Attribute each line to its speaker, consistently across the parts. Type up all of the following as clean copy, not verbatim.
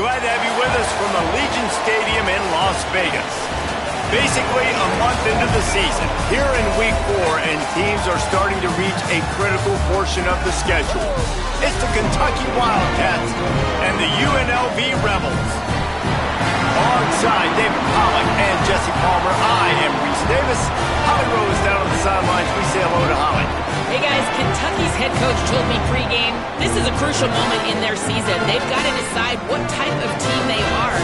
Speaker 1: Glad to have you with us from the Legion Stadium in Las Vegas. Basically a month into the season, here in Week 4, and teams are starting to reach a critical portion of the schedule. It's the Kentucky Wildcats and the UNLV Rebels. Alongside David Pollack and Jesse Palmer, I am Reese Davis. Holly Rose down on the sidelines. We say hello to Holly.
Speaker 2: Hey guys, Kentucky's head coach told me pregame, this is a crucial moment in their season. They've got to decide what type of team they are.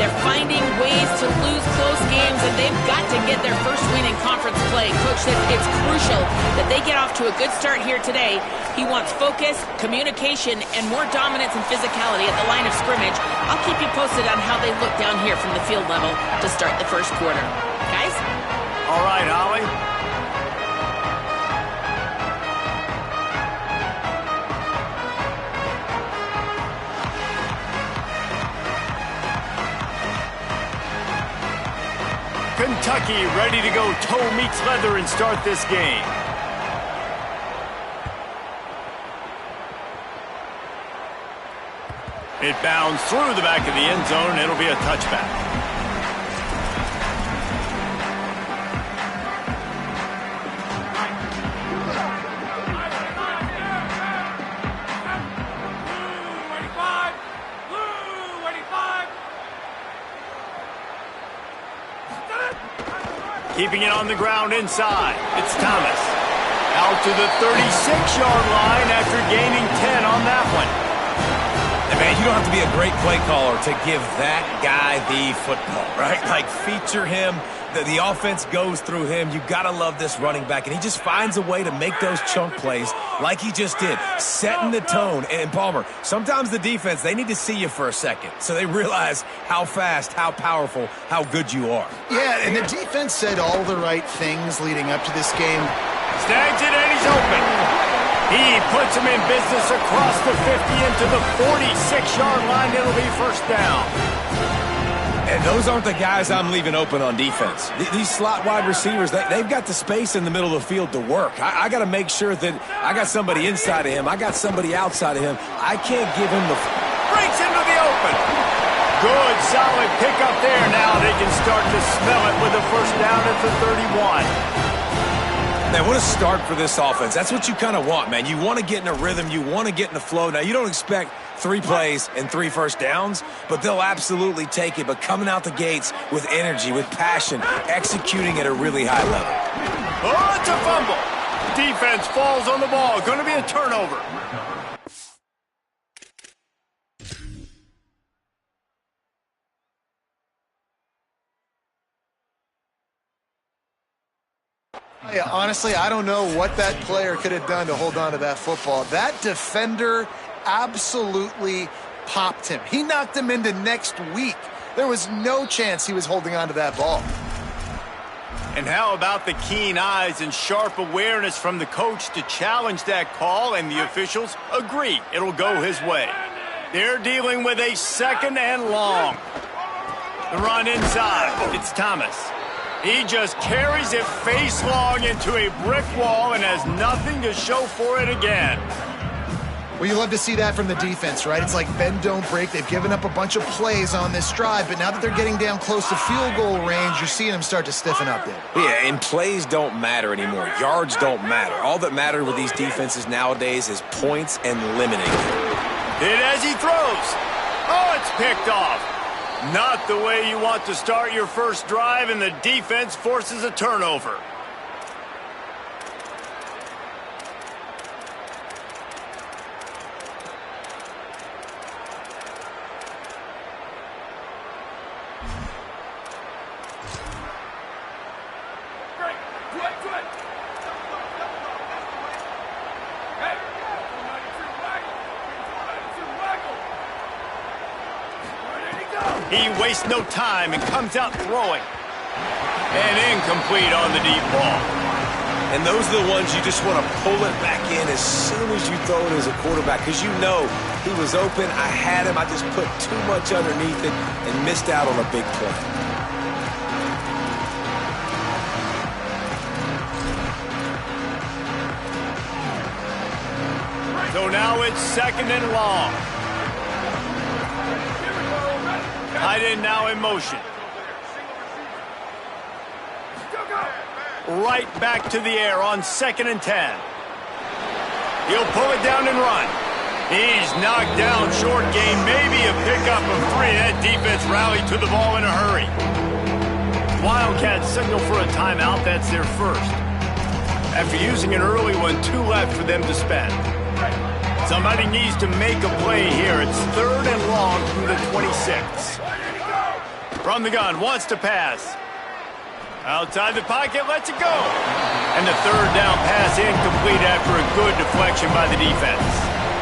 Speaker 2: They're finding ways to lose close games, and they've got to get their first win in conference play. Coach said it's crucial that they get off to a good start here today. He wants focus, communication, and more dominance and physicality at the line of scrimmage. I'll keep you posted on how they look down here from the field level to start the first quarter. Guys?
Speaker 1: All right, Holly. Kentucky ready to go toe meets leather and start this game. It bounds through the back of the end zone, and it'll be a touchback. Keeping it on the ground inside. It's Thomas. Out to the 36-yard line after gaining 10 on that one.
Speaker 3: And man, you don't have to be a great play caller to give that guy the football, right? Like, feature him. The offense goes through him. You got to love this running back. And he just finds a way to make those chunk plays like he just did, setting the tone. And Palmer, sometimes the defense, they need to see you for a second so they realize how fast, how powerful, how good you are.
Speaker 4: Yeah, and the defense said all the right things leading up to this game.
Speaker 1: Snags it, and he's open. He puts him in business across the 50 into the 46-yard line. It'll be first down.
Speaker 3: And those aren't the guys I'm leaving open on defense. These slot wide receivers, they've got the space in the middle of the field to work. I got to make sure that I got somebody inside of him. I got somebody outside of him. I can't give him the...
Speaker 1: Breaks into the open. Good, solid pickup there. Now they can start to smell it with a first down at the 31.
Speaker 3: Man, what a start for this offense. That's what you kind of want, man. You want to get in a rhythm. You want to get in the flow. Now, you don't expect 3 plays and 3 first downs, but they'll absolutely take it. But coming out the gates with energy, with passion, executing at a really high level.
Speaker 1: Oh, it's a fumble. Defense falls on the ball. Going to be a turnover.
Speaker 4: Yeah, honestly, I don't know what that player could have done to hold on to that football. That defender absolutely popped him. He knocked him into next week. There was no chance he was holding on to that ball.
Speaker 1: And how about the keen eyes and sharp awareness from the coach to challenge that call, and the officials agree it'll go his way. They're dealing with a second and long. The run inside. It's Thomas. He just carries it face long into a brick wall and has nothing to show for it again.
Speaker 4: Well, you love to see that from the defense, right? It's like bend, don't break. They've given up a bunch of plays on this drive, but now that they're getting down close to field goal range, you're seeing them start to stiffen up there.
Speaker 3: Yeah, and plays don't matter anymore. Yards don't matter. All that matters with these defenses nowadays is points and limiting.
Speaker 1: Hit as he throws. Oh, it's picked off. Not the way you want to start your first drive, and the defense forces a turnover. He wastes no time and comes out throwing. And incomplete on the deep ball.
Speaker 3: And those are the ones you just want to pull it back in as soon as you throw it as a quarterback, because you know he was open, I had him, I just put too much underneath it and missed out on a big play.
Speaker 1: So now it's second and long. Tight end now in motion. Right back to the air on 2nd and 10. He'll pull it down and run. He's knocked down. Short gain, maybe a pickup of 3. That defense rallied to the ball in a hurry. Wildcats signal for a timeout. That's their first. After using an early one, 2 left for them to spend. Somebody needs to make a play here. It's 3rd and long from the 26. From the gun, wants to pass. Outside the pocket, lets it go. And the 3rd down pass incomplete after a good deflection by the defense.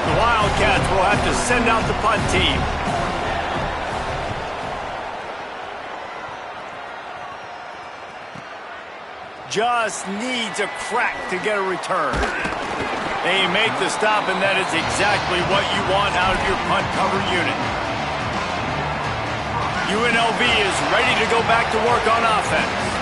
Speaker 1: The Wildcats will have to send out the punt team. Just needs a crack to get a return. They make the stop, and that is exactly what you want out of your punt cover unit. UNLV is ready to go back to work on offense.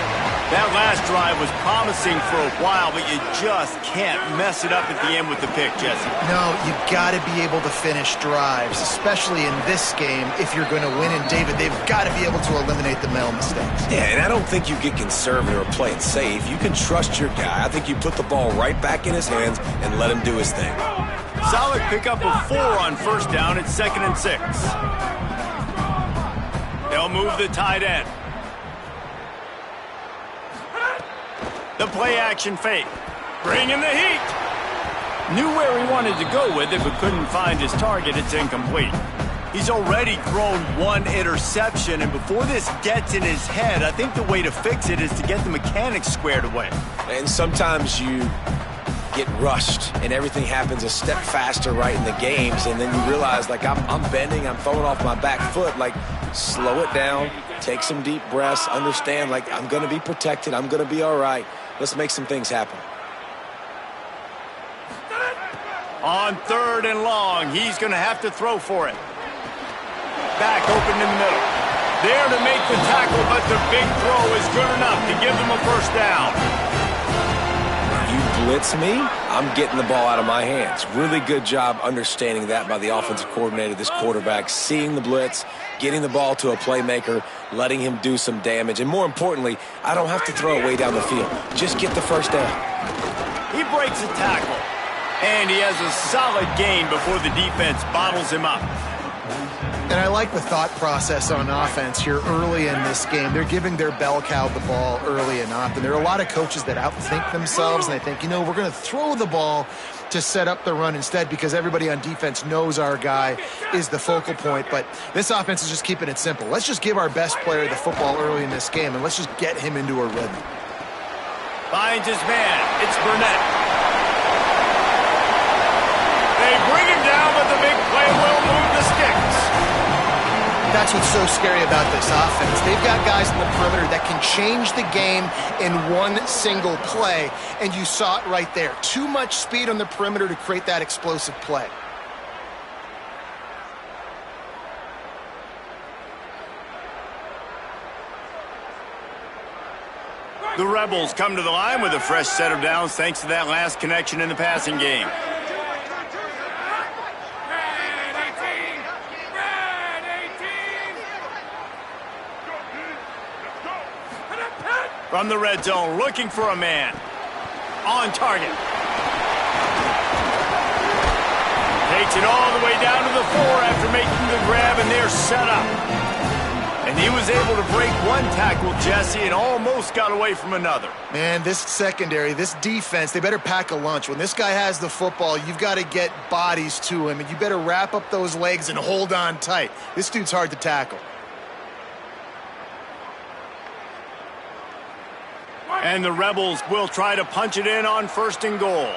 Speaker 1: That last drive was promising for a while, but you just can't mess it up at the end with the pick, Jesse.
Speaker 4: No, you've got to be able to finish drives, especially in this game if you're going to win. And, David, they've got to be able to eliminate the mental mistakes.
Speaker 3: Yeah, and I don't think you get conservative or play it safe. You can trust your guy. I think you put the ball right back in his hands and let him do his thing.
Speaker 1: Solid pickup of 4 on 1st down. It's 2nd and 6. They'll move the tight end. The play-action fake. Bring in the heat. Knew where he wanted to go with it, but couldn't find his target. It's incomplete. He's already thrown 1 interception, and before this gets in his head, I think the way to fix it is to get the mechanics squared away.
Speaker 3: And sometimes you get rushed, and everything happens a step faster right in the games, and then you realize, like, I'm bending, I'm throwing off my back foot. Like, slow it down, take some deep breaths, understand, like, I'm going to be protected, I'm going to be all right. Let's make some things happen.
Speaker 1: On 3rd and long, he's going to have to throw for it. Back open in the middle. There to make the tackle, but the big throw is good enough to give them a 1st down.
Speaker 3: You blitz me, I'm getting the ball out of my hands. Really good job understanding that by the offensive coordinator, this quarterback, seeing the blitz, getting the ball to a playmaker, letting him do some damage. And more importantly, I don't have to throw it way down the field. Just get the 1st down.
Speaker 1: He breaks a tackle, and he has a solid gain before the defense bottles him up.
Speaker 4: And I like the thought process on offense here early in this game. They're giving their bell cow the ball early and often. There are a lot of coaches that outthink themselves, and they think, you know, we're going to throw the ball to set up the run instead because everybody on defense knows our guy is the focal point. But this offense is just keeping it simple. Let's just give our best player the football early in this game, and let's just get him into a rhythm.
Speaker 1: Finds his man. It's Burnett. They bring him down, but the big play will move the sticks.
Speaker 4: That's what's so scary about this offense. They've got guys in the perimeter that can change the game in 1 single play, and you saw it right there. Too much speed on the perimeter to create that explosive play.
Speaker 1: The Rebels come to the line with a fresh set of downs thanks to that last connection in the passing game. From the red zone, looking for a man. On target. Takes it all the way down to the 4 after making the grab, and they're set up. And he was able to break 1 tackle, Jesse, and almost got away from another.
Speaker 4: Man, this secondary, this defense, they better pack a lunch. When this guy has the football, you've got to get bodies to him, and you better wrap up those legs and hold on tight. This dude's hard to tackle.
Speaker 1: And the Rebels will try to punch it in on 1st and goal.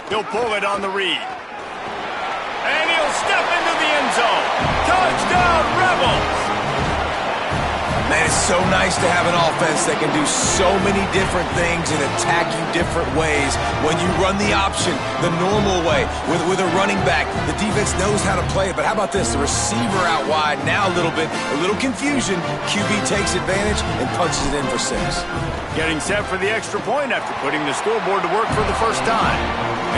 Speaker 1: He'll pull it on the read. And he'll step into the end zone. Touchdown, Rebels!
Speaker 3: Man, it's so nice to have an offense that can do so many different things and attack you different ways. When you run the option the normal way with a running back, the defense knows how to play it. But how about this? The receiver out wide, now a little confusion. QB takes advantage and punches it in for 6.
Speaker 1: Getting set for the extra point after putting the scoreboard to work for the first time.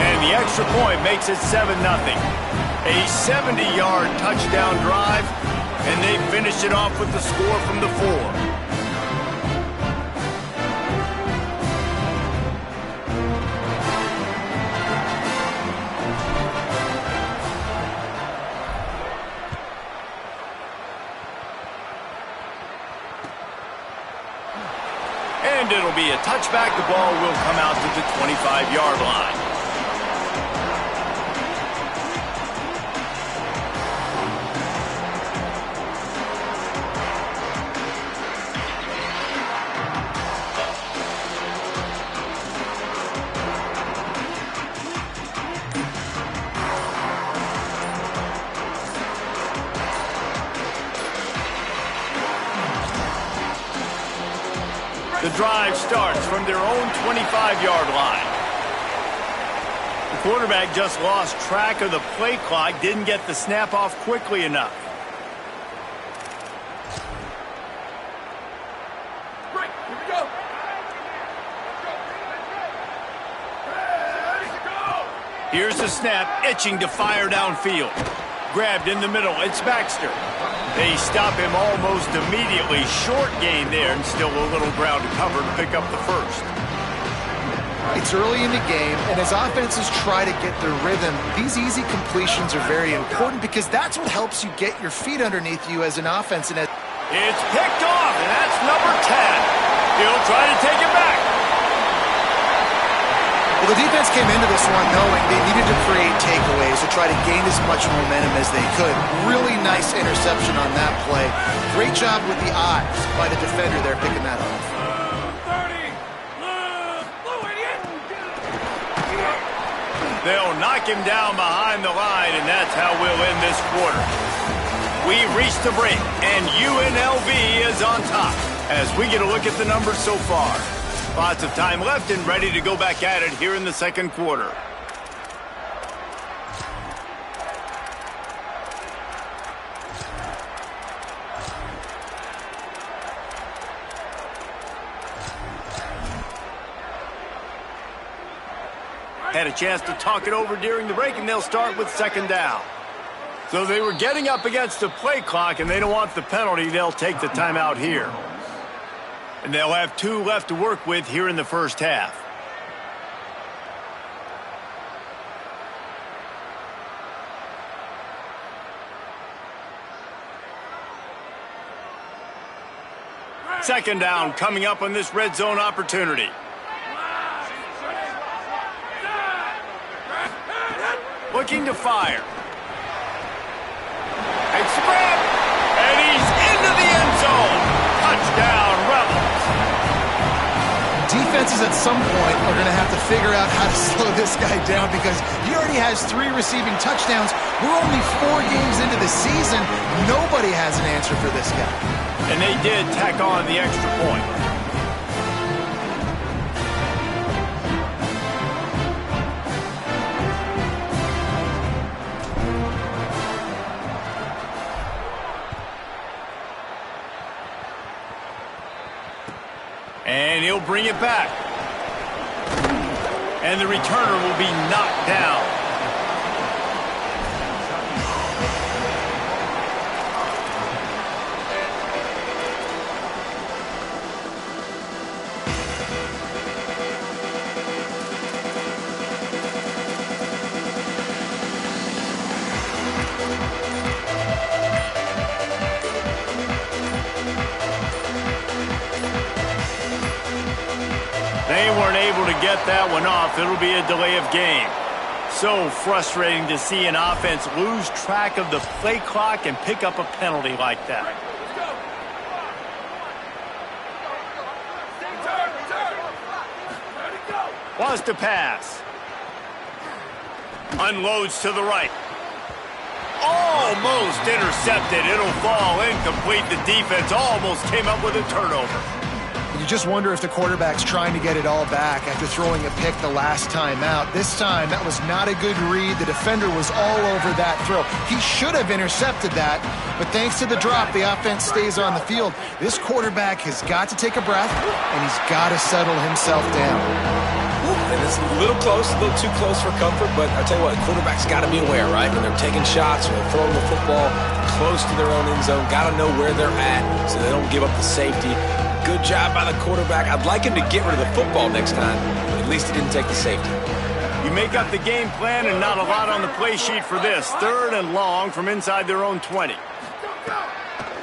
Speaker 1: And the extra point makes it 7-0. A 70-yard touchdown drive. And they finish it off with the score from the 4. And it'll be a touchback. The ball will come out to the 25-yard line. The drive starts from their own 25-yard line. The quarterback just lost track of the play clock, didn't get the snap off quickly enough.
Speaker 5: Right, here we go.
Speaker 1: Here's the snap, itching to fire downfield. Grabbed in the middle, it's Baxter. They stop him almost immediately. Short gain there and still a little ground to cover to pick up the first.
Speaker 4: It's early in the game, and as offenses try to get their rhythm, these easy completions are very important because that's what helps you get your feet underneath you as an offense. And
Speaker 1: it's picked off, and that's number 10. He'll try to take it back.
Speaker 4: Well, the defense came into this one knowing they needed to create takeaways to try to gain as much momentum as they could. Really nice interception on that play. Great job with the eyes by the defender there picking that off.
Speaker 5: 30. Blue idiot.
Speaker 1: They'll knock him down behind the line, and that's how we'll end this quarter. We've reached the break, and UNLV is on top as we get a look at the numbers so far. Lots of time left and ready to go back at it here in the second quarter. Had a chance to talk it over during the break, and they'll start with second down. So they were getting up against the play clock, and they don't want the penalty. They'll take the timeout here. And they'll have 2 left to work with here in the first half. Second down coming up on this red zone opportunity. Looking to fire. It's grabbed, and he's into the end zone. Touchdown, Rebels.
Speaker 4: Defenses at some point are going to have to figure out how to slow this guy down because he already has 3 receiving touchdowns. We're only 4 games into the season. Nobody has an answer for this guy.
Speaker 1: And they did tack on the extra point. And he'll bring it back. And the returner will be knocked down. They weren't able to get that one off. It'll be a delay of game. So frustrating to see an offense lose track of the play clock and pick up a penalty like that. Wants to pass. Unloads to the right. Oh, Almost intercepted. It'll fall incomplete. The defense almost came up with a turnover.
Speaker 4: You just wonder if the quarterback's trying to get it all back after throwing a pick the last time out. This time, that was not a good read. The defender was all over that throw. He should have intercepted that, but thanks to the drop, the offense stays on the field. This quarterback has got to take a breath, and he's got to settle himself down.
Speaker 3: And it's a little close, a little too close for comfort, but I tell you what, quarterbacks got to be aware, right? When they're taking shots, when they're throwing the football close to their own end zone, got to know where they're at so they don't give up the safety. Good job by the quarterback. I'd like him to get rid of the football next time. At least he didn't take the safety.
Speaker 1: You make up the game plan and not a lot on the play sheet for this. 3rd and long from inside their own 20.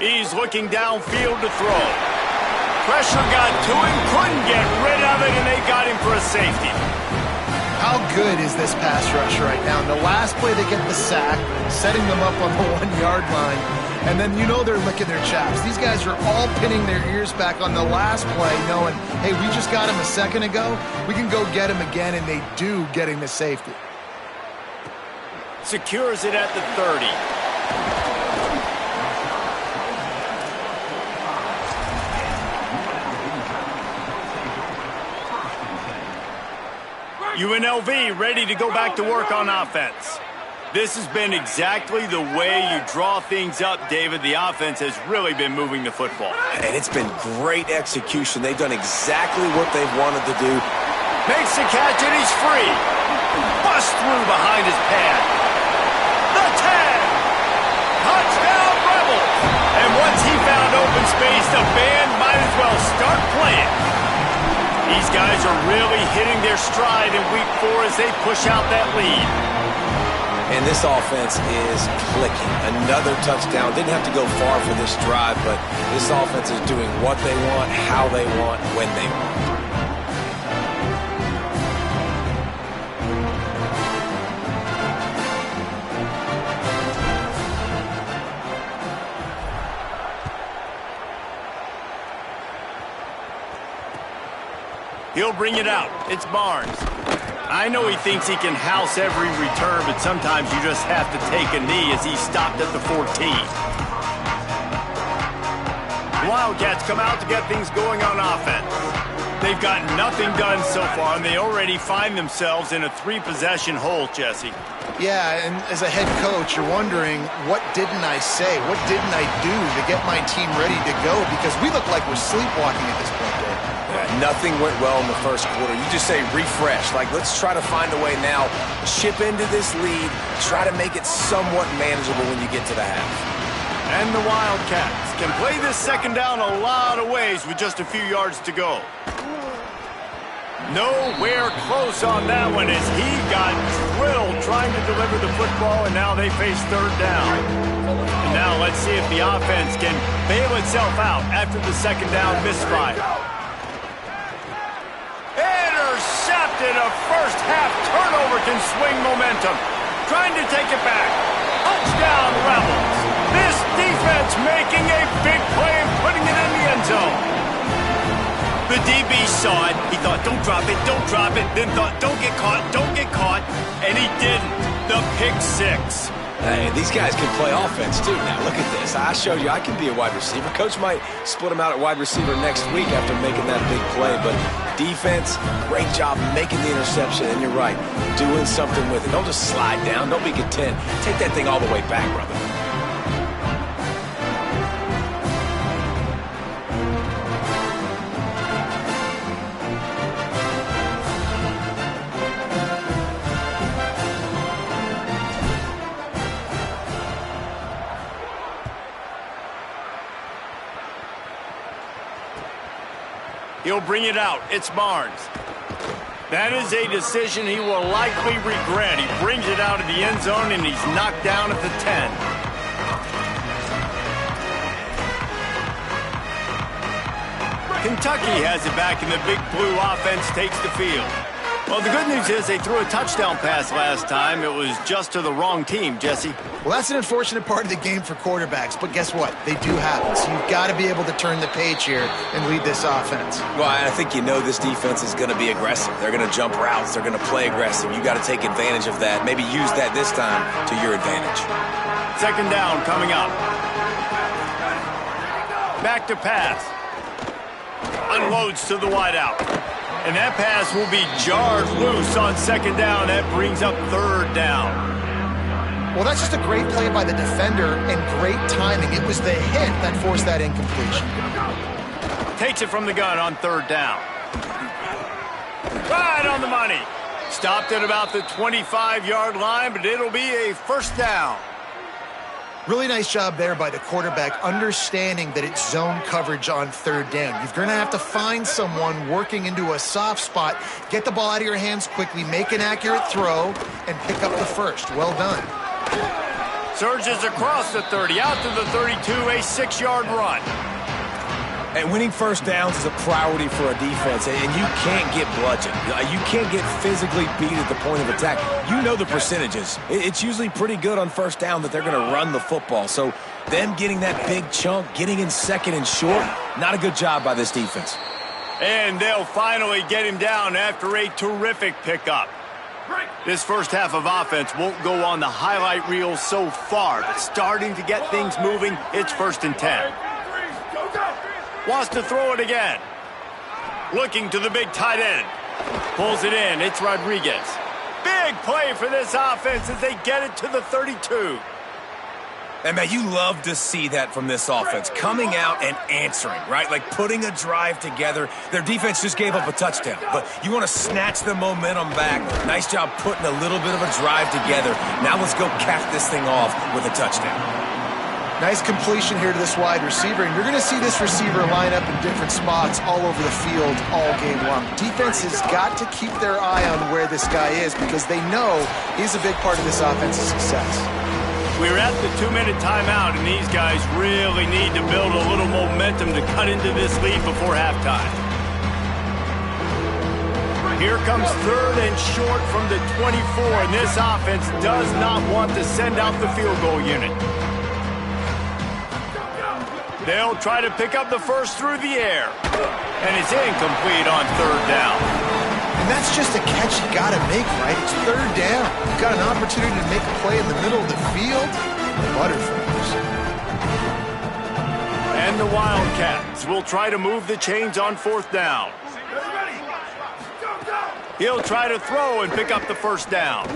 Speaker 1: He's looking downfield to throw. Pressure got to him, couldn't get rid of it, and they got him for a safety.
Speaker 4: How good is this pass rush right now? In the last play, they get the sack, setting them up on the 1-yard line. And then you know they're licking their chops. These guys are all pinning their ears back on the last play, knowing, hey, we just got him a second ago. We can go get him again, and they do, getting the safety.
Speaker 1: Secures it at the 30. UNLV ready to go back to work on offense. This has been exactly the way you draw things up, David. The offense has really been moving the football.
Speaker 3: And it's been great execution. They've done exactly what they've wanted to do.
Speaker 1: Makes the catch, and he's free. Bust through behind his pad. The tag. Touchdown, Rebels. And once he found open space, the band might as well start playing. These guys are really hitting their stride in week 4 as they push out that lead.
Speaker 3: And this offense is clicking. Another touchdown. Didn't have to go far for this drive, but this offense is doing what they want, how they want, when they want.
Speaker 1: He'll bring it out. It's Barnes. I know he thinks he can house every return, but sometimes you just have to take a knee as he stopped at the 14. Wildcats come out to get things going on offense. They've got nothing done so far, and they already find themselves in a 3-possession hole, Jesse.
Speaker 4: Yeah, and as a head coach, you're wondering, what didn't I say? What didn't I do to get my team ready to go? Because we look like we're sleepwalking at this point, Dave.
Speaker 3: Nothing went well in the first quarter. You just say refresh. Like, let's try to find a way now, chip into this lead, try to make it somewhat manageable when you get to the half.
Speaker 1: And the Wildcats can play this second down a lot of ways with just a few yards to go. Nowhere close on that one as he got drilled trying to deliver the football, and now they face 3rd down. And now let's see if the offense can bail itself out after the second down misfire. Intercepted. A first-half turnover can swing momentum. Trying to take it back. Touchdown, Rebels. This defense making a big play and putting it in the end zone. The DB saw it. He thought, don't drop it, don't drop it. Then thought, don't get caught. And he didn't. The pick 6.
Speaker 3: Hey, these guys can play offense, too. Now, look at this. I showed you I can be a wide receiver. Coach might split him out at wide receiver next week after making that big play. But defense, great job making the interception. And you're right, doing something with it. Don't just slide down. Don't be content. Take that thing all the way back, brother.
Speaker 1: He'll bring it out. It's Barnes. That is a decision he will likely regret. He brings it out of the end zone, and he's knocked down at the 10. Kentucky has it back, and the Big Blue offense takes the field. Well, the good news is they threw a touchdown pass last time. It was just to the wrong team, Jesse.
Speaker 4: Well, that's an unfortunate part of the game for quarterbacks, but guess what? They do happen, so you've got to be able to turn the page here and lead this offense.
Speaker 3: Well, I think you know this defense is going to be aggressive. They're going to jump routes. They're going to play aggressive. You got to take advantage of that. Maybe use that this time to your advantage.
Speaker 1: Second down coming up. Back to pass. Unloads to the wideout. And that pass will be jarred loose on second down. That brings up third down.
Speaker 4: Well, that's just a great play by the defender and great timing. It was the hit that forced that incompletion.
Speaker 1: Takes it from the gun on third down. Right on the money. Stopped at about the 25-yard line, but it'll be a first down.
Speaker 4: Really nice job there by the quarterback, understanding that it's zone coverage on third down. You're going to have to find someone working into a soft spot, get the ball out of your hands quickly, make an accurate throw, and pick up the first. Well done.
Speaker 1: Surges across the 30, out to the 32, a 6-yard run.
Speaker 3: And winning first downs is a priority for a defense, and you can't get bludgeoned. You can't get physically beat at the point of attack. You know the percentages. It's usually pretty good on first down that they're going to run the football. So them getting that big chunk, getting in second and short, not a good job by this defense.
Speaker 1: And they'll finally get him down after a terrific pickup. This first half of offense won't go on the highlight reel so far, but starting to get things moving, it's 1st and 10. Wants to throw it again. Looking to the big tight end. Pulls it in. It's Rodriguez. Big play for this offense as they get it to the 32.
Speaker 3: And, man, you love to see that from this offense. Coming out and answering, right? Like putting a drive together. Their defense just gave up a touchdown. But you want to snatch the momentum back. Nice job putting a little bit of a drive together. Now let's go cap this thing off with a touchdown.
Speaker 4: Nice completion here to this wide receiver, and you're going to see this receiver line up in different spots all over the field all game long. Defense has got to keep their eye on where this guy is because they know he's a big part of this offense's success.
Speaker 1: We're at the 2-minute timeout, and these guys really need to build a little momentum to cut into this lead before halftime. Here comes 3rd and short from the 24, and this offense does not want to send out the field goal unit. They'll try to pick up the first through the air. And it's incomplete on 3rd down.
Speaker 4: And that's just a catch you got to make, right? It's 3rd down. You've got an opportunity to make a play in the middle of the field. Butterflies.
Speaker 1: And the Wildcats will try to move the chains on 4th down. He'll try to throw and pick up the first down.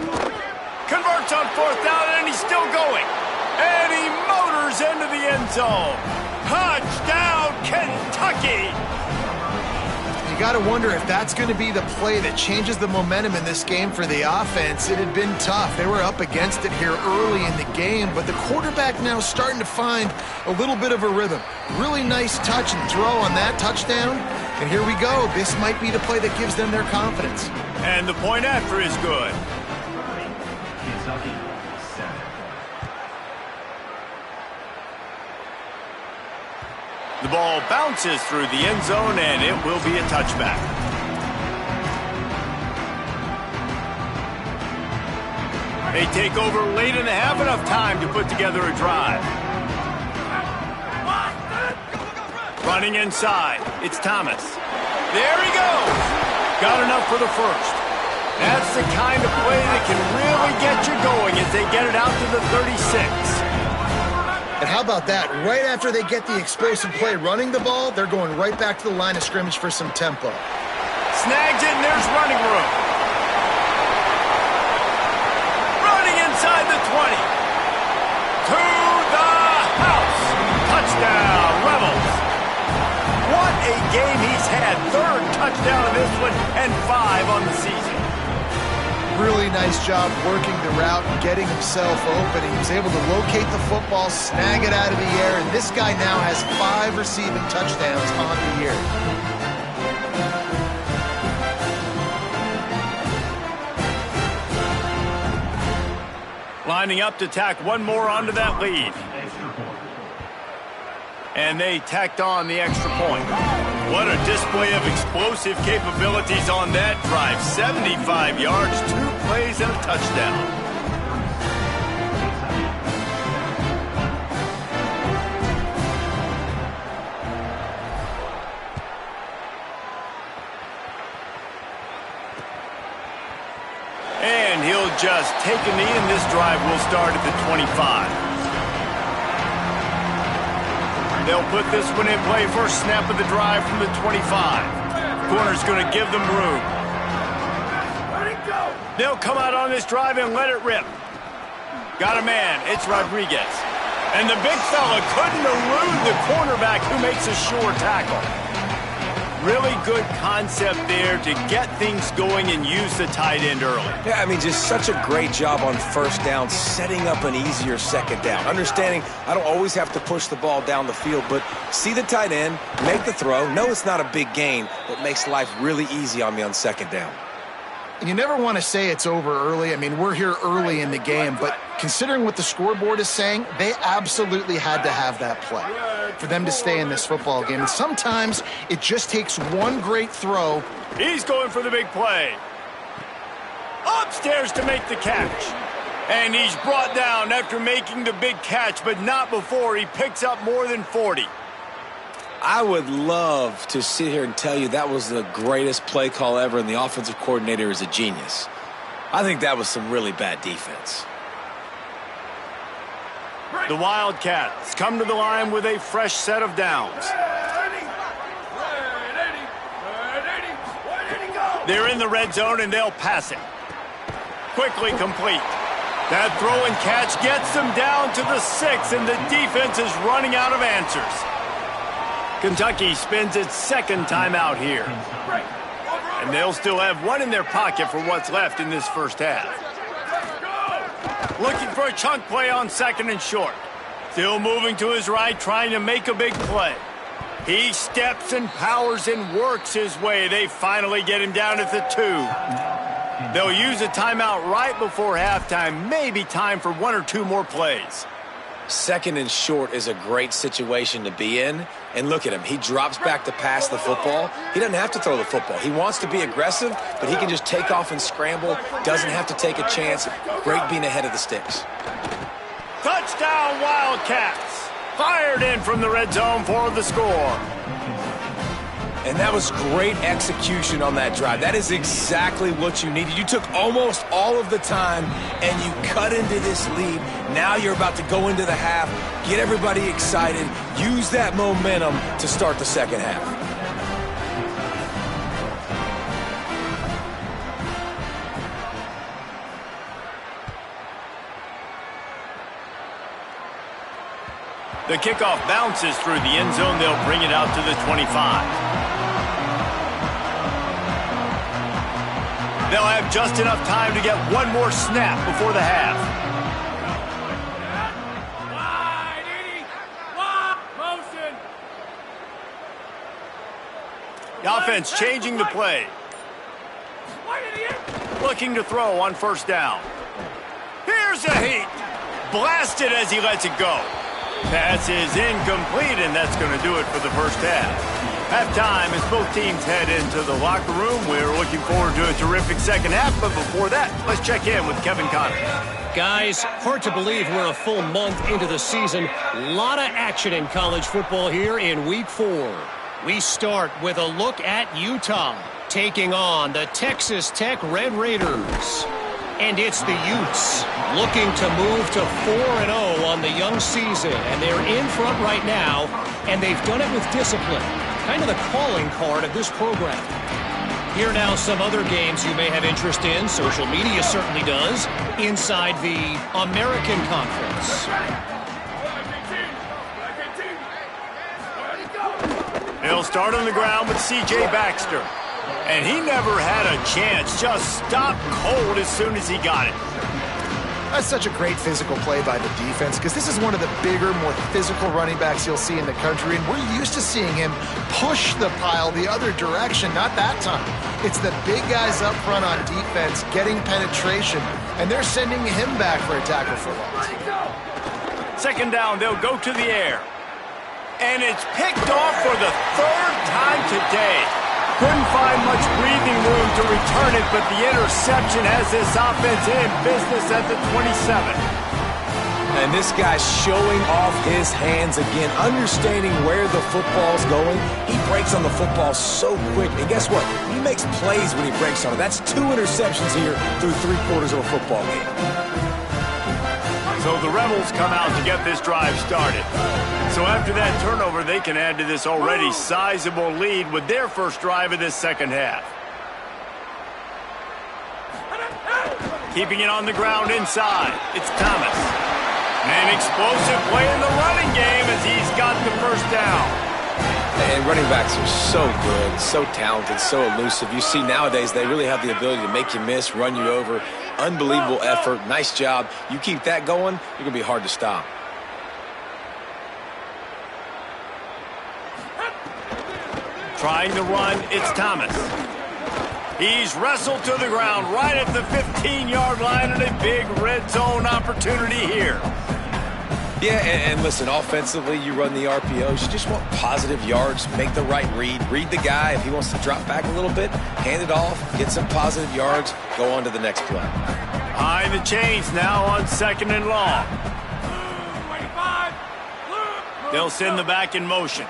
Speaker 1: Converts on 4th down, and he's still going. And he motors into the end zone. Touchdown, Kentucky!
Speaker 4: You got to wonder if that's going to be the play that changes the momentum in this game for the offense. It had been tough. They were up against it here early in the game, but the quarterback now starting to find a little bit of a rhythm. Really nice touch and throw on that touchdown. And here we go. This might be the play that gives them their confidence.
Speaker 1: And the point after is good. The ball bounces through the end zone, and it will be a touchback. They take over late in the half, enough time to put together a drive. Running inside, it's Thomas. There he goes. Got enough for the first. That's the kind of play that can really get you going as they get it out to the 36.
Speaker 4: And how about that? Right after they get the explosive play running the ball, they're going right back to the line of scrimmage for some tempo.
Speaker 1: Snags it, and there's running room. Running inside the 20. To the house. Touchdown, Rebels. What a game he's had. 3rd touchdown of this one and 5 on the season.
Speaker 4: Really nice job working the route and getting himself open. He was able to locate the football, snag it out of the air, and this guy now has 5 receiving touchdowns on the year.
Speaker 1: Lining up to tack one more onto that lead. And they tacked on the extra point. What a display of explosive capabilities on that drive. 75 yards, 2 plays, and a touchdown. And he'll just take a knee, and this drive will start at the 25. They'll put this one in play first snap of the drive from the 25. Corner's going to give them room. They'll come out on this drive and let it rip. Got a man. It's Rodriguez. And the big fella couldn't elude the cornerback who makes a sure tackle. Really good concept there to get things going and use the tight end early.
Speaker 3: Yeah, I mean, just such a great job on first down, setting up an easier second down. Understanding I don't always have to push the ball down the field, but see the tight end, make the throw. No, it's not a big gain, but makes life really easy on me on second down.
Speaker 4: You never want to say it's over early. I mean, we're here early in the game, but considering what the scoreboard is saying, they absolutely had to have that play for them to stay in this football game. And sometimes it just takes one great throw.
Speaker 1: He's going for the big play. Upstairs to make the catch. And he's brought down after making the big catch, but not before he picks up more than 40.
Speaker 3: I would love to sit here and tell you that was the greatest play call ever and the offensive coordinator is a genius. I think that was some really bad defense.
Speaker 1: The Wildcats come to the line with a fresh set of downs. They're in the red zone and they'll pass it. Quickly complete. That throw and catch gets them down to the 6 and the defense is running out of answers. Kentucky spends its second time out here. And they'll still have one in their pocket for what's left in this first half. Looking for a chunk play on second and short. Still moving to his right, trying to make a big play. He steps and powers and works his way. They finally get him down at the 2. They'll use a timeout right before halftime. Maybe time for one or two more plays.
Speaker 3: Second and short is a great situation to be in. And look at him. He drops back to pass the football. He doesn't have to throw the football. He wants to be aggressive, but he can just take off and scramble. Doesn't have to take a chance. Great being ahead of the sticks.
Speaker 1: Touchdown, Wildcats. Fired in from the red zone for the score.
Speaker 3: And that was great execution on that drive. That is exactly what you needed. You took almost all of the time, and you cut into this lead. Now you're about to go into the half, get everybody excited, use that momentum to start the second half.
Speaker 1: The kickoff bounces through the end zone. They'll bring it out to the 25. They'll have just enough time to get one more snap before the half. The offense changing the play. Looking to throw on first down. Here's a heat. Blasted as he lets it go. Pass is incomplete, and that's going to do it for the first half. Halftime as both teams head into the locker room. We're looking forward to a terrific second half, but before that, let's check in with Kevin Connor.
Speaker 6: Guys, hard to believe we're a full month into the season. A lot of action in college football here in Week 4. We start with a look at Utah, taking on the Texas Tech Red Raiders. And it's the Utes looking to move to 4-0 on the young season. And they're in front right now, and they've done it with discipline. Kind of the calling card of this program. Here now some other games you may have interest in. Social media certainly does. Inside the American Conference.
Speaker 1: He'll start on the ground with C.J. Baxter. And he never had a chance. Just stopped cold as soon as he got it.
Speaker 4: That's such a great physical play by the defense because this is one of the bigger, more physical running backs you'll see in the country, and we're used to seeing him push the pile the other direction. Not that time. It's the big guys up front on defense getting penetration, and they're sending him back for a tackle for loss.
Speaker 1: Second down, they'll go to the air. And it's picked off for the third time today. Couldn't find much breathing room to return it, but the interception has this offense in business at the 27.
Speaker 3: And this guy's showing off his hands again, understanding where the football's going. He breaks on the football so quick. And guess what? He makes plays when he breaks on it. That's 2 interceptions here through 3/4 of a football game.
Speaker 1: So So the Rebels come out to get this drive started. So after that turnover, they can add to this already sizable lead with their first drive of this second half. Keeping it on the ground inside, it's Thomas. An explosive play in the running game as he's got the first down.
Speaker 3: And running backs are so good, so talented, so elusive. You see nowadays they really have the ability to make you miss, run you over. Unbelievable effort. Nice job. You keep that going, you're going to be hard to stop.
Speaker 1: Trying to run, it's Thomas. He's wrestled to the ground right at the 15-yard line and a big red zone opportunity here.
Speaker 3: Yeah, and listen, offensively, you run the RPOs. You just want positive yards, make the right read. Read the guy. If he wants to drop back a little bit, hand it off, get some positive yards, go on to the next play.
Speaker 1: Behind the chains now on 2nd and long. They'll send the back in motion.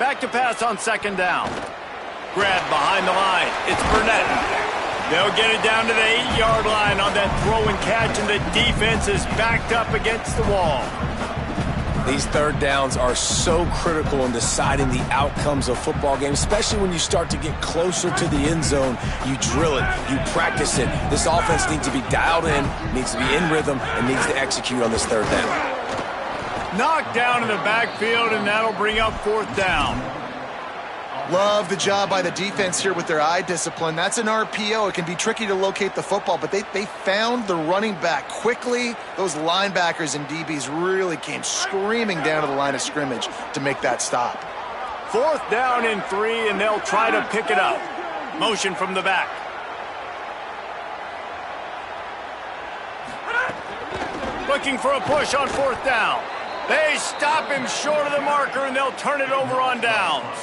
Speaker 1: Back to pass on 2nd down. Grab behind the line. It's Burnett. They'll get it down to the 8-yard line on that throw and catch, and the defense is backed up against the wall.
Speaker 3: These third downs are so critical in deciding the outcomes of football games, especially when you start to get closer to the end zone. You drill it, you practice it. This offense needs to be dialed in, needs to be in rhythm, and needs to execute on this third down.
Speaker 1: Knocked down in the backfield, and that'll bring up 4th down.
Speaker 4: Love the job by the defense here with their eye discipline. That's an RPO. It can be tricky to locate the football, but they found the running back quickly. Those linebackers and DBs really came screaming down to the line of scrimmage to make that stop.
Speaker 1: 4th down and 3, and they'll try to pick it up. Motion from the back. Looking for a push on 4th down. They stop him short of the marker, and they'll turn it over on downs.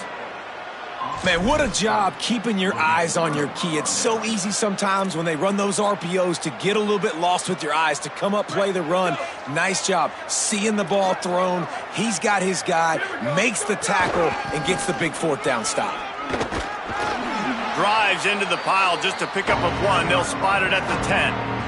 Speaker 3: Man, what a job keeping your eyes on your key. It's so easy sometimes when they run those RPOs to get a little bit lost with your eyes, to come up, play the run. Nice job seeing the ball thrown. He's got his guy, makes the tackle, and gets the big 4th down stop.
Speaker 1: Drives into the pile just to pick up a 1. They'll spot it at the 10.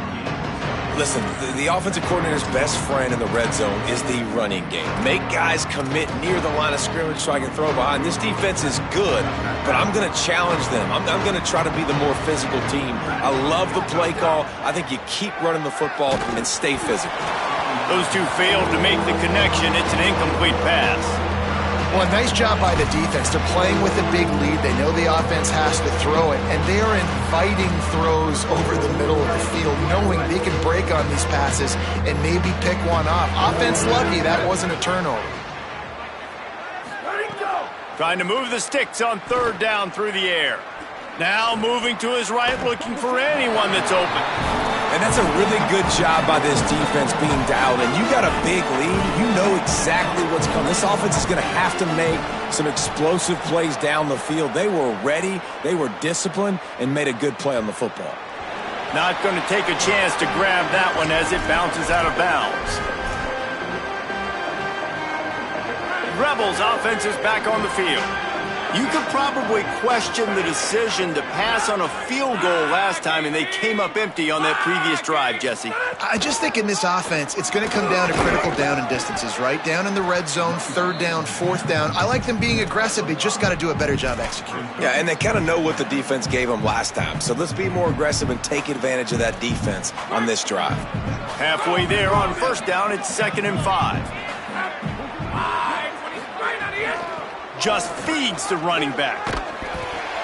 Speaker 3: Listen, the offensive coordinator's best friend in the red zone is the running game. Make guys commit near the line of scrimmage so I can throw behind. This defense is good, but I'm going to challenge them. I'm going to try to be the more physical team. I love the play call. I think you keep running the football and stay physical.
Speaker 1: Those two failed to make the connection. It's an incomplete pass.
Speaker 4: Well, nice job by the defense. They're playing with a big lead. They know the offense has to throw it, and they are inviting throws over the middle of the field, knowing they can break on these passes and maybe pick one off. Offense lucky that wasn't a turnover.
Speaker 1: Trying to move the sticks on 3rd down through the air. Now moving to his right, looking for anyone that's open.
Speaker 3: And that's a really good job by this defense being dialed in. You got a big lead. You know exactly what's coming. This offense is going to have to make some explosive plays down the field. They were ready, they were disciplined, and made a good play on the football.
Speaker 1: Not going to take a chance to grab that one as it bounces out of bounds. Rebels offense is back on the field. You could probably question the decision to pass on a field goal last time, and they came up empty on that previous drive, Jesse.
Speaker 4: I just think in this offense, it's going to come down to critical down and distances, right? Down in the red zone, 3rd down, 4th down. I like them being aggressive. They just got to do a better job executing.
Speaker 3: Yeah, and they kind of know what the defense gave them last time. So let's be more aggressive and take advantage of that defense on this drive.
Speaker 1: Halfway there on 1st down, it's 2nd and 5. Just feeds the running back.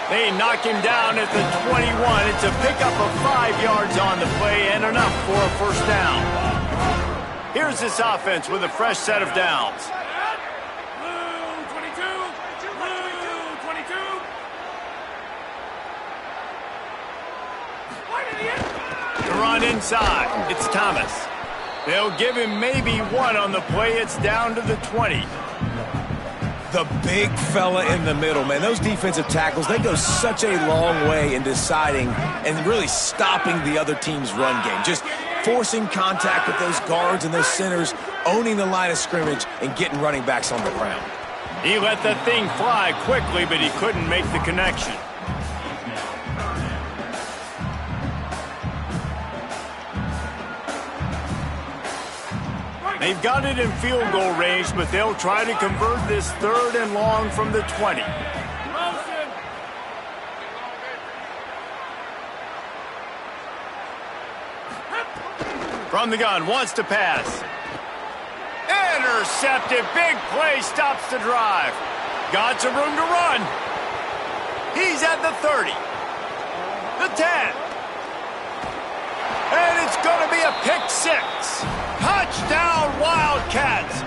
Speaker 1: They knock him down at the 21. It's a pickup of 5 yards on the play and enough for a 1st down. Here's this offense with a fresh set of downs. To run inside, it's Thomas. They'll give him maybe 1 on the play. It's down to the 20.
Speaker 3: The big fella in the middle, man. Those defensive tackles, they go such a long way in deciding and really stopping the other team's run game. Just forcing contact with those guards and those centers, owning the line of scrimmage, and getting running backs on the ground.
Speaker 1: He let that thing fly quickly, but he couldn't make the connection. They've got it in field goal range, but they'll try to convert this 3rd and long from the 20. From the gun, wants to pass. Intercepted, big play, stops the drive. Got some room to run. He's at the 30. The 10. And it's going to be a pick 6. Touchdown, Wildcats.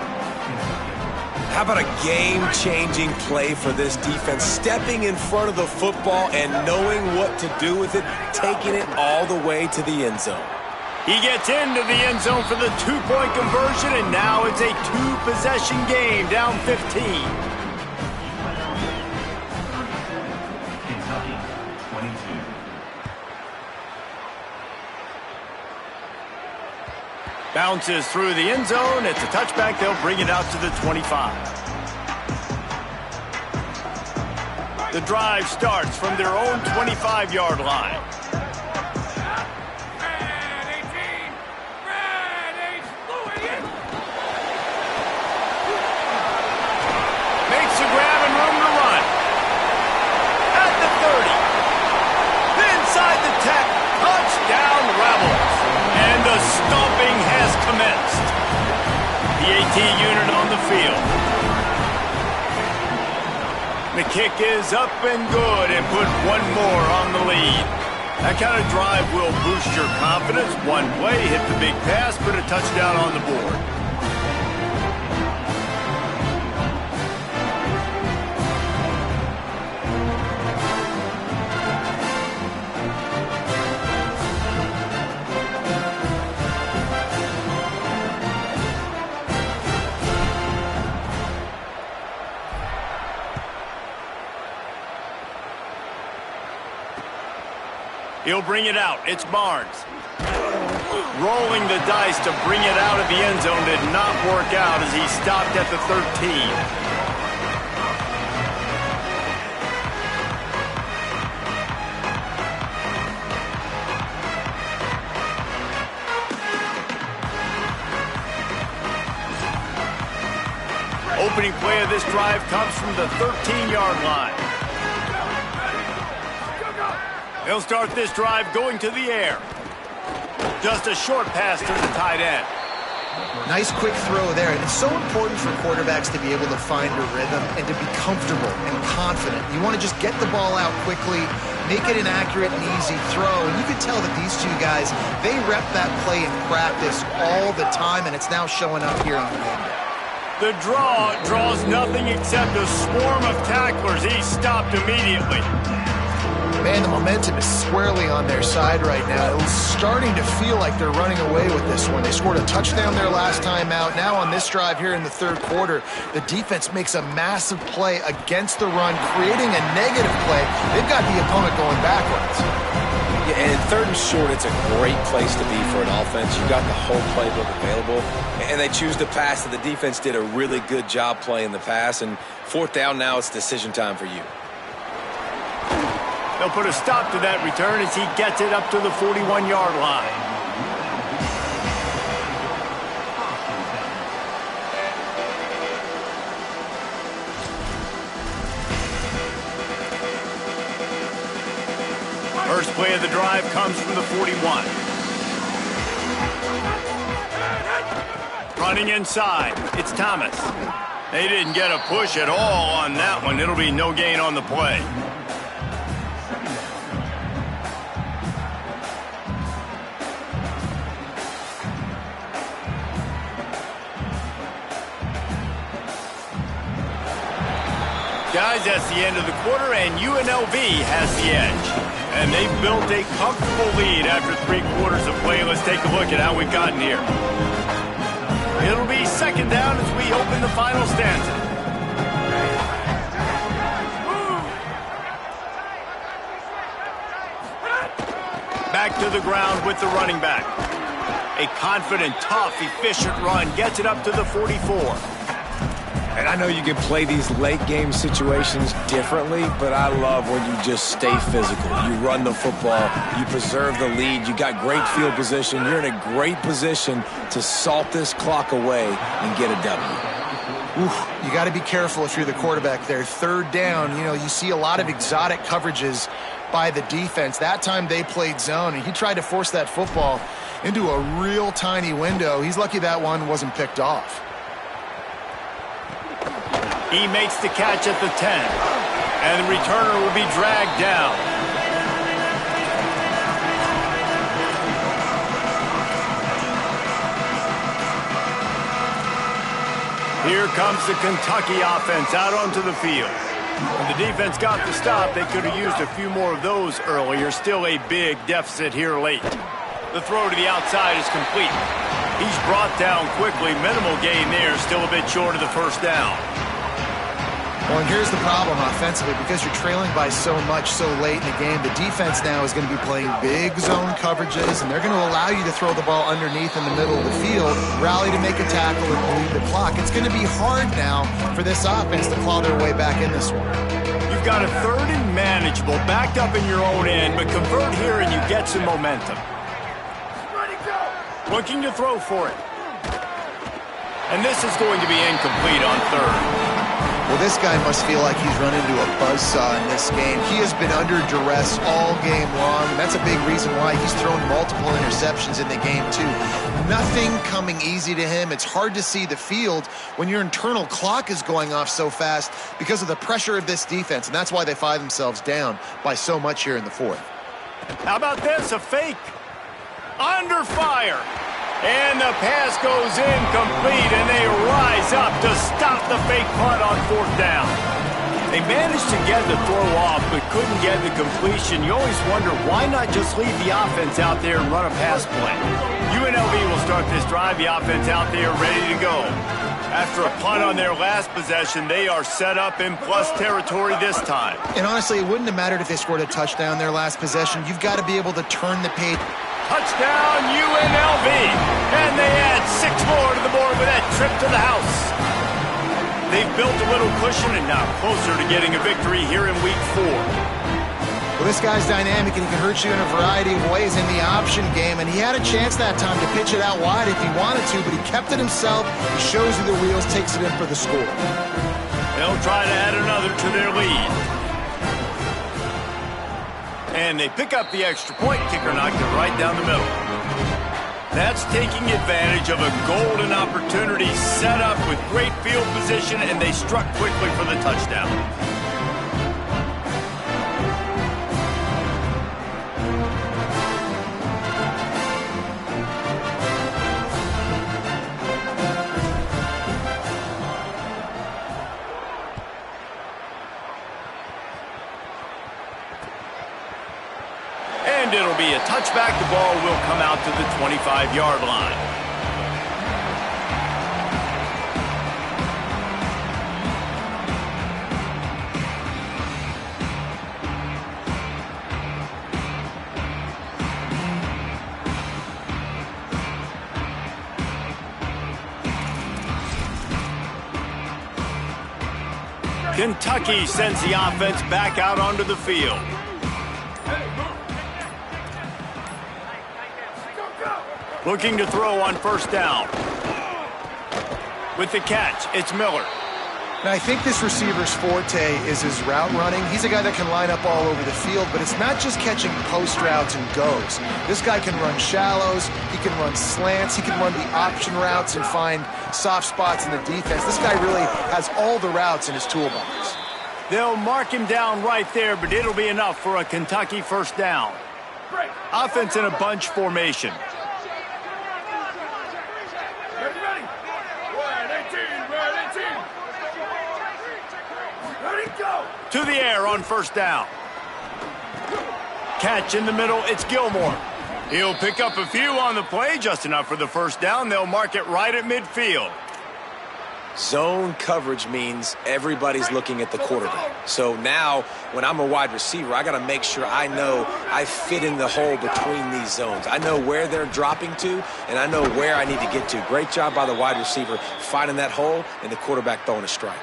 Speaker 3: How about a game-changing play for this defense? Stepping in front of the football and knowing what to do with it, taking it all the way to the end zone.
Speaker 1: He gets into the end zone for the 2-point conversion, and now it's a 2-possession game, down 15.
Speaker 7: Kentucky, 22.
Speaker 1: Bounces through the end zone. It's a touchback. They'll bring it out to the 25. The drive starts from their own 25-yard line. Makes a grab and room to run. At the 30. Inside the 10. Touchdown, Rebels. And the stomping has commenced. The AT unit on the field. The kick is up and good and put one more on the lead. That kind of drive will boost your confidence. One play, hit the big pass, put a touchdown on the board. He'll bring it out. It's Barnes. Rolling the dice to bring it out of the end zone did not work out as he stopped at the 13. Opening play of this drive comes from the 13-yard line. They'll start this drive going to the air. Just a short pass to the tight end.
Speaker 8: Nice quick throw there. It's so important for quarterbacks to be able to find a rhythm and to be comfortable and confident. You want to just get the ball out quickly, make it an accurate and easy throw. And you can tell that these two guys, they rep that play in practice all the time, and it's now showing up here on the end.
Speaker 1: The draw draws nothing except a swarm of tacklers. He's stopped immediately.
Speaker 4: Man, the momentum is squarely on their side right now. It's starting to feel like they're running away with this one. They scored a touchdown their last time out. Now on this drive here in the 3rd quarter, the defense makes a massive play against the run, creating a negative play. They've got the opponent going backwards.
Speaker 3: Yeah, and 3rd and short, it's a great place to be for an offense. You got the whole playbook available, and they choose to pass. And the defense did a really good job playing the pass. And 4th down now, it's decision time for you.
Speaker 1: They'll put a stop to that return as he gets it up to the 41-yard line. First play of the drive comes from the 41. Running inside, it's Thomas. They didn't get a push at all on that one. It'll be no gain on the play. Guys, that's the end of the quarter, and UNLV has the edge. And they've built a comfortable lead after 3 quarters of play. Let's take a look at how we've gotten here. It'll be 2nd down as we open the final stanza. Back to the ground with the running back. A confident, tough, efficient run gets it up to the 44.
Speaker 3: And I know you can play these late game situations differently, but I love when you just stay physical. You run the football, you preserve the lead, you got great field position, you're in a great position to salt this clock away and get a W.
Speaker 8: Oof, you got to be careful if you're the quarterback there. Third down, you see a lot of exotic coverages by the defense. That time they played zone, and he tried to force that football into a real tiny window. He's lucky that one wasn't picked off.
Speaker 1: He makes the catch at the 10, and the returner will be dragged down. Here comes the Kentucky offense out onto the field. When the defense got the stop, they could have used a few more of those earlier. Still a big deficit here late. The throw to the outside is complete. He's brought down quickly. Minimal gain there, still a bit short of the first down.
Speaker 8: Well, and here's the problem offensively. Because you're trailing by so much so late in the game, the defense now is going to be playing big zone coverages, and they're going to allow you to throw the ball underneath in the middle of the field, rally to make a tackle, and bleed the clock. It's going to be hard now for this offense to claw their way back in this one.
Speaker 1: You've got a third and manageable, backed up in your own end, but convert here and you get some momentum. Looking to throw for it. And this is going to be incomplete on third.
Speaker 8: Well, this guy must feel like he's run into a buzzsaw in this game. He has been under duress all game long, and that's a big reason why he's thrown multiple interceptions in the game, too. Nothing coming easy to him. It's hard to see the field when your internal clock is going off so fast because of the pressure of this defense, and that's why they find themselves down by so much here in the fourth.
Speaker 1: How about this? A fake. Under fire. And the pass goes incomplete, and they rise up to stop the fake punt on fourth down. They managed to get the throw off, but couldn't get the completion. You always wonder, why not just leave the offense out there and run a pass play? UNLV will start this drive, the offense out there ready to go. After a punt on their last possession, they are set up in plus territory this time.
Speaker 8: And honestly, it wouldn't have mattered if they scored a touchdown their last possession. You've got to be able to turn the page.
Speaker 1: Touchdown, UNLV. And they add 6 more to the board with that trip to the house. They've built a little cushion and now closer to getting a victory here in week 4.
Speaker 8: Well, this guy's dynamic, and he can hurt you in a variety of ways in the option game, and he had a chance that time to pitch it out wide if he wanted to, but he kept it himself. He shows you the wheels, takes it in for the score.
Speaker 1: They'll try to add another to their lead. And they pick up the extra point. Kicker knocked it right down the middle. That's taking advantage of a golden opportunity set up with great field position, and they struck quickly for the touchdown. And it'll be a touchback. The ball will come out to the 25-yard line. Kentucky sends the offense back out onto the field. Looking to throw on first down. With the catch, it's Miller.
Speaker 8: Now, I think this receiver's forte is his route running. He's a guy that can line up all over the field, but it's not just catching post routes and goes. This guy can run shallows, he can run slants, he can run the option routes and find soft spots in the defense. This guy really has all the routes in his toolbox.
Speaker 1: They'll mark him down right there, but it'll be enough for a Kentucky first down. Offense in a bunch formation. To the air on first down. Catch in the middle, it's Gilmore. He'll pick up a few on the play, just enough for the first down. They'll mark it right at midfield.
Speaker 3: Zone coverage means everybody's looking at the quarterback. So now, when I'm a wide receiver, I got to make sure I know I fit in the hole between these zones. I know where they're dropping to, and I know where I need to get to. Great job by the wide receiver finding that hole and the quarterback throwing a strike.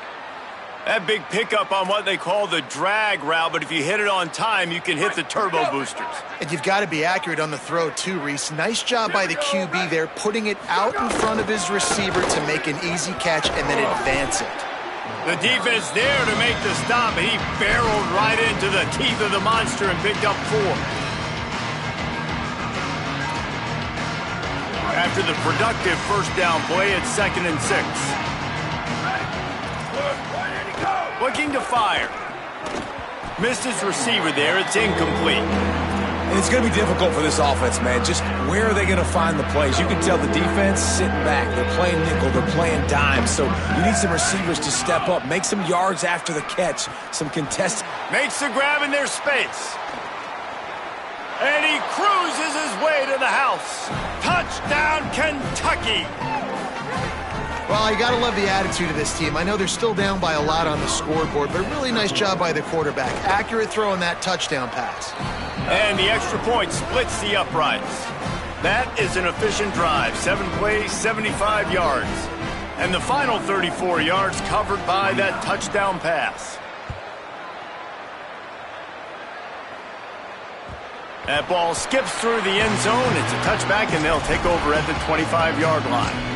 Speaker 1: That big pickup on what they call the drag route, but if you hit it on time, you can hit the turbo boosters.
Speaker 4: And you've got to be accurate on the throw, too, Reese. Nice job by the QB there, putting it out in front of his receiver to make an easy catch and then advance it.
Speaker 1: The defense there to make the stop, and he barreled right into the teeth of the monster and picked up 4. After the productive first down play, it's 2nd and 6. Looking to fire. Missed his receiver there. It's incomplete.
Speaker 3: And it's going to be difficult for this offense, man. Just where are they going to find the plays? You can tell the defense sitting back. They're playing nickel. They're playing dime. So you need some receivers to step up, make some yards after the catch, some contested.
Speaker 1: Makes the grab in their space. And he cruises his way to the house. Touchdown, Kentucky.
Speaker 4: Well, you got to love the attitude of this team. I know they're still down by a lot on the scoreboard, but really nice job by the quarterback. Accurate throw on that touchdown pass.
Speaker 1: And the extra point splits the uprights. That is an efficient drive. 7 plays, 75 yards. And the final 34 yards covered by that touchdown pass. That ball skips through the end zone. It's a touchback, and they'll take over at the 25-yard line.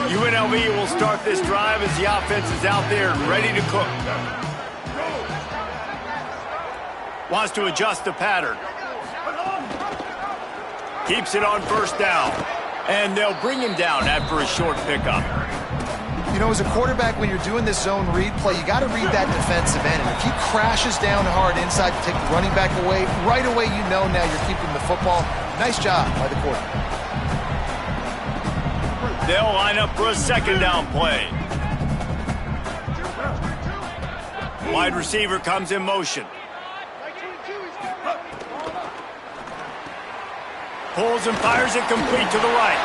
Speaker 1: UNLV will start this drive as the offense is out there and ready to cook. Wants to adjust the pattern. Keeps it on first down. And they'll bring him down after a short pickup.
Speaker 4: You know, as a quarterback, when you're doing this zone read play, you got to read that defensive end. And if he crashes down hard inside to take the running back away, right away you know now you're keeping the football. Nice job by the quarterback.
Speaker 1: They'll line up for a 2nd down play. Wide receiver comes in motion. Pulls and fires it complete to the right.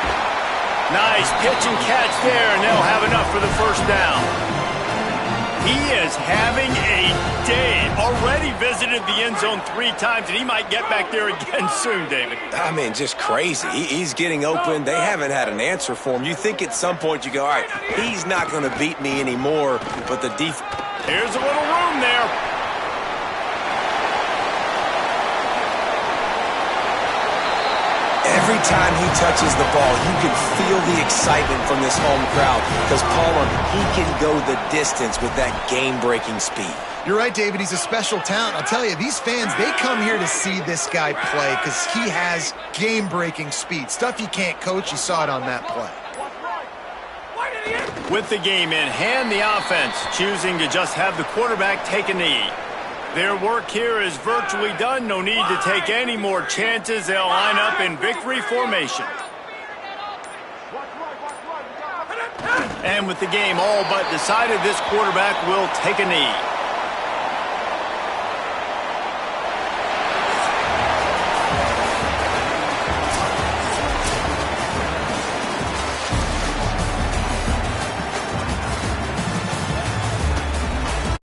Speaker 1: Nice pitch and catch there, and they'll have enough for the first down. He is having a day. Already visited the end zone 3 times, and he might get back there again soon, David.
Speaker 3: I mean, just crazy. He's getting open. They haven't had an answer for him. You think at some point you go, all right, he's not going to beat me anymore, but the defense.
Speaker 1: Here's a little room there.
Speaker 3: Every time he touches the ball, you can feel the excitement from this home crowd because Palmer, he can go the distance with that game-breaking speed.
Speaker 4: You're right, David. He's a special talent. I'll tell you, these fans, they come here to see this guy play because he has game-breaking speed. Stuff you can't coach. You saw it on that play.
Speaker 1: With the game in hand, the offense choosing to just have the quarterback take a knee. Their work here is virtually done. No need to take any more chances. They'll line up in victory formation. And with the game all but decided, this quarterback will take a knee.